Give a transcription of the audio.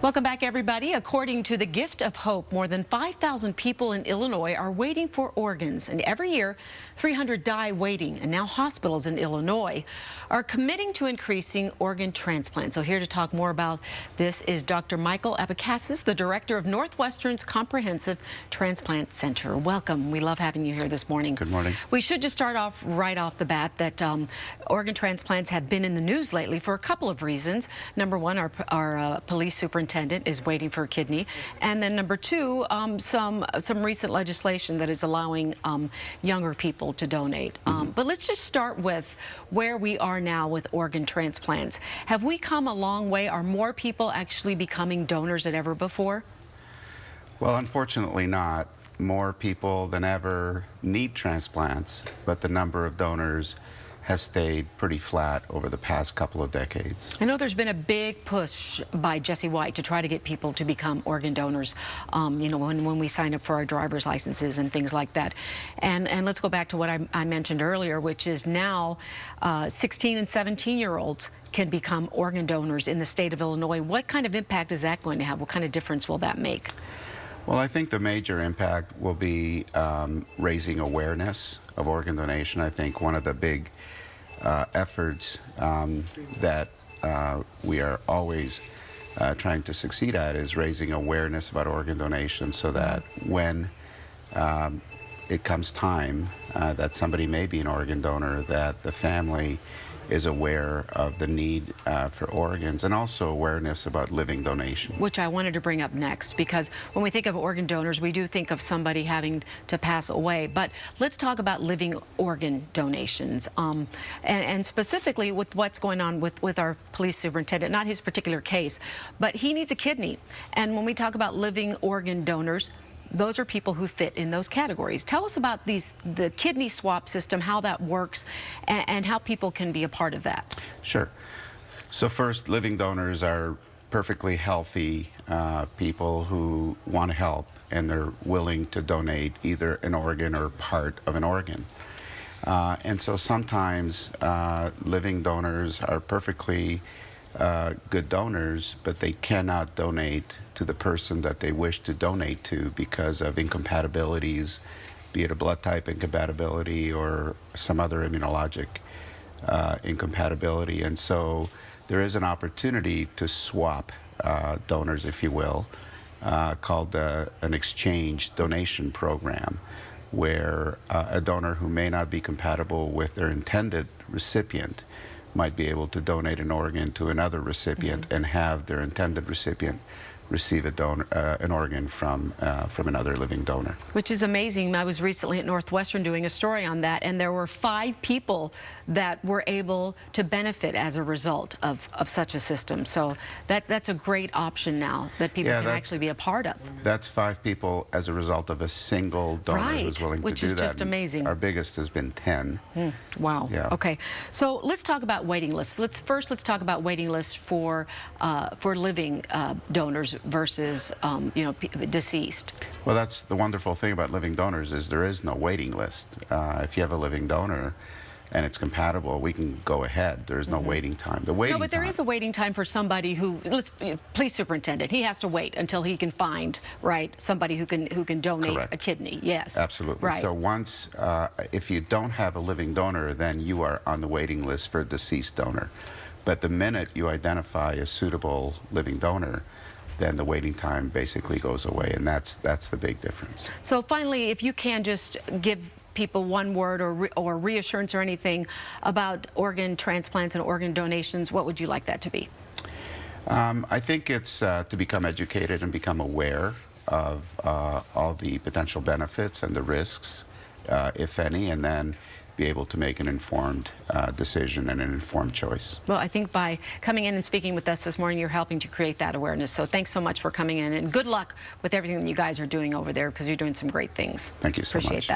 Welcome back, everybody. According to the Gift of Hope, more than 5,000 people in Illinois are waiting for organs, and every year 300 die waiting. And now hospitals in Illinois are committing to increasing organ transplants. So here to talk more about this is Dr. Michael Abecassis, the director of Northwestern's Comprehensive Transplant Center. Welcome. We love having you here this morning. Good morning. We should just start off right off the bat that organ transplants have been in the news lately for a couple of reasons. Number one, our police superintendent is waiting for a kidney, and then number two, some recent legislation that is allowing younger people to donate. But let's just start with where we are now with organ transplants. Have we come a long way? Are more people actually becoming donors than ever before? Well, unfortunately not. More people than ever need transplants, but the number of donors has stayed pretty flat over the past couple of decades. I know there's been a big push by Jesse White to try to get people to become organ donors, you know, when we sign up for our driver's licenses and things like that. And let's go back to what I mentioned earlier, which is now 16 and 17-year-olds can become organ donors in the state of Illinois. What kind of impact is that going to have? What kind of difference will that make? Well, I think the major impact will be raising awareness of organ donation. I think one of the big efforts that we are always trying to succeed at is raising awareness about organ donation, so that when it comes time that somebody may be an organ donor, that the family is aware of the need for organs, and also awareness about living donation. Which I wanted to bring up next, because when we think of organ donors, we do think of somebody having to pass away. But let's talk about living organ donations, and specifically with what's going on with our police superintendent, not his particular case, but he needs a kidney. And when we talk about living organ donors, those are people who fit in those categories. Tell us about the kidney swap system, how that works, and how people can be a part of that. Sure. So first, living donors are perfectly healthy people who want to help, and they're willing to donate either an organ or part of an organ. And so sometimes living donors are perfectly good donors, but they cannot donate to the person that they wish to donate to because of incompatibilities, be it a blood type incompatibility or some other immunologic incompatibility. And so there is an opportunity to swap donors, if you will, called an exchange donation program, where a donor who may not be compatible with their intended recipient might be able to donate an organ to another recipient and have their intended recipient receive an organ from another living donor. Which is amazing. I was recently at Northwestern doing a story on that, and there were 5 people that were able to benefit as a result of such a system. So that's a great option now that people can actually be a part of. That's 5 people as a result of a single donor who's willing to do that. Which is just amazing. Our biggest has been 10. Wow. Yeah. Okay. So let's talk about waiting lists. Let's talk about waiting lists for living donors versus you know, deceased. Well, that's the wonderful thing about living donors, is there is no waiting list. If you have a living donor and it's compatible, we can go ahead. There's no waiting time. No, but there is a waiting time for somebody who, police superintendent, he has to wait until he can find, right, somebody who can donate a kidney. Yes. Absolutely. Right. So once, if you don't have a living donor, then you are on the waiting list for a deceased donor. But the minute you identify a suitable living donor, then the waiting time basically goes away, and that's the big difference. So finally, if you can just give people one word or reassurance or anything about organ transplants and organ donations, what would you like that to be? I think it's to become educated and become aware of all the potential benefits and the risks, if any, and then be able to make an informed decision and an informed choice. Well, I think by coming in and speaking with us this morning, you're helping to create that awareness. So thanks so much for coming in, and good luck with everything that you guys are doing over there, because you're doing some great things. Thank you so much. Appreciate that.